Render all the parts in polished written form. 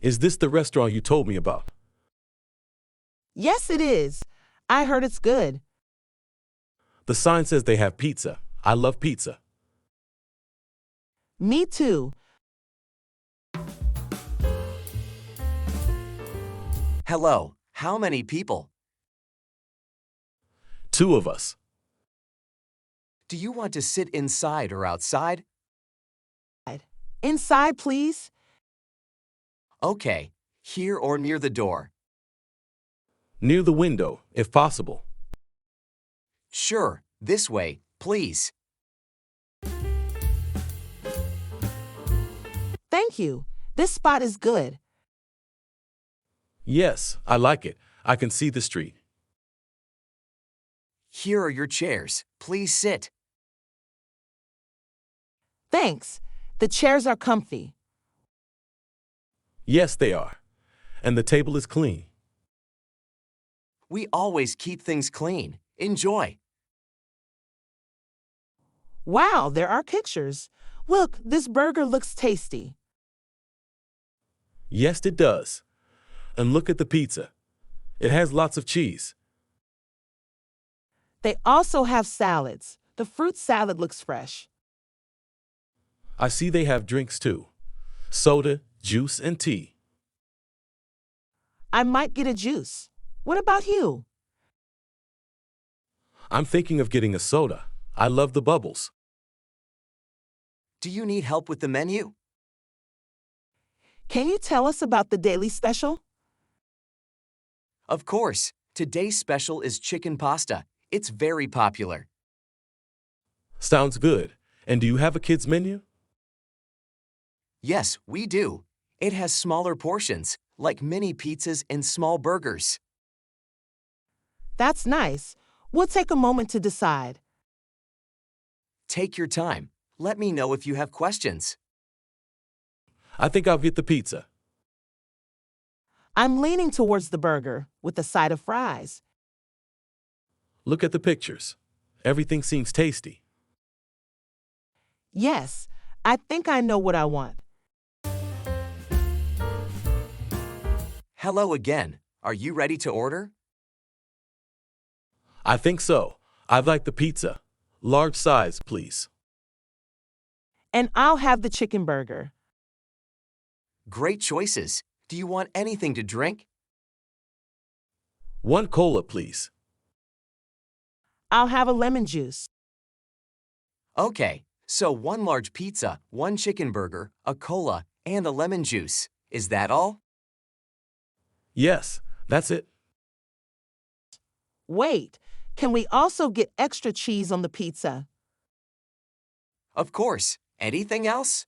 Is this the restaurant you told me about? Yes, it is. I heard it's good. The sign says they have pizza. I love pizza. Me too. Hello, how many people? 2 of us. Do you want to sit inside or outside? Inside, please. Okay, here or near the door. Near the window, if possible. Sure, this way, please. Thank you. This spot is good. Yes, I like it. I can see the street. Here are your chairs. Please sit. Thanks. The chairs are comfy. Yes, they are. And the table is clean. We always keep things clean. Enjoy. Wow, there are pictures. Look, this burger looks tasty. Yes, it does. And look at the pizza. It has lots of cheese. They also have salads. The fruit salad looks fresh. I see they have drinks too. Soda, juice, and tea. I might get a juice. What about you? I'm thinking of getting a soda. I love the bubbles. Do you need help with the menu? Can you tell us about the daily special? Of course. Today's special is chicken pasta. It's very popular. Sounds good. And do you have a kids menu? Yes, we do. It has smaller portions, like mini pizzas and small burgers. That's nice. We'll take a moment to decide. Take your time. Let me know if you have questions. I think I'll get the pizza. I'm leaning towards the burger with a side of fries. Look at the pictures. Everything seems tasty. Yes, I think I know what I want. Hello again. Are you ready to order? I think so. I'd like the pizza. Large size, please. And I'll have the chicken burger. Great choices. Do you want anything to drink? 1 cola, please. I'll have a lemon juice. Okay, so 1 large pizza, 1 chicken burger, a cola, and a lemon juice. Is that all? Yes, that's it. Wait, can we also get extra cheese on the pizza? Of course. Anything else?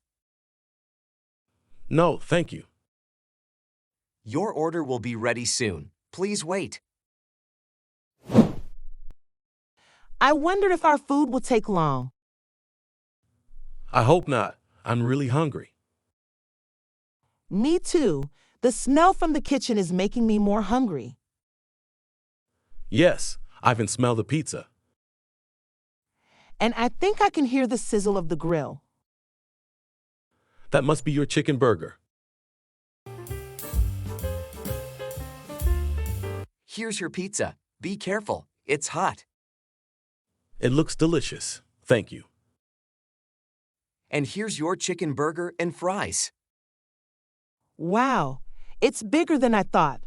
No, thank you. Your order will be ready soon. Please wait. I wondered if our food will take long. I hope not. I'm really hungry. Me too. The smell from the kitchen is making me more hungry. Yes, I can smell the pizza. And I think I can hear the sizzle of the grill. That must be your chicken burger. Here's your pizza. Be careful. It's hot. It looks delicious. Thank you. And here's your chicken burger and fries. Wow, it's bigger than I thought.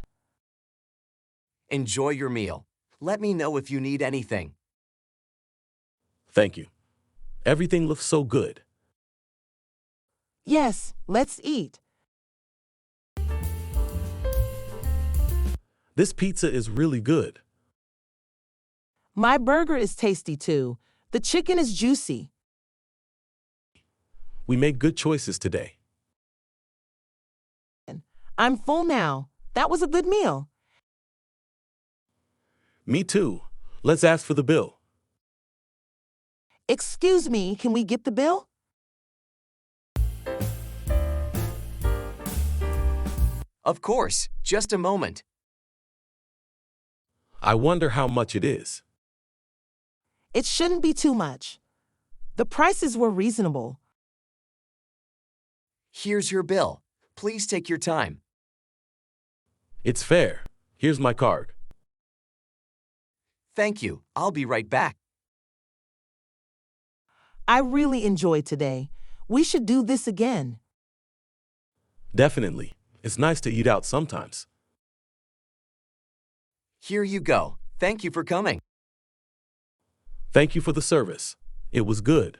Enjoy your meal. Let me know if you need anything. Thank you. Everything looks so good. Yes, let's eat. This pizza is really good. My burger is tasty too. The chicken is juicy. We made good choices today. I'm full now. That was a good meal. Me too. Let's ask for the bill. Excuse me, can we get the bill? Of course. Just a moment. I wonder how much it is. It shouldn't be too much. The prices were reasonable. Here's your bill. Please take your time. It's fair. Here's my card. Thank you. I'll be right back. I really enjoyed today. We should do this again. Definitely. It's nice to eat out sometimes. Here you go. Thank you for coming. Thank you for the service. It was good.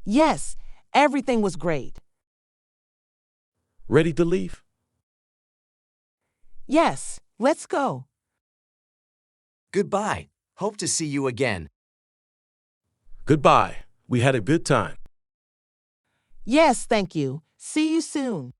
Yes, everything was great. Ready to leave? Yes, let's go. Goodbye. Hope to see you again. Goodbye. We had a good time. Yes, thank you. See you soon.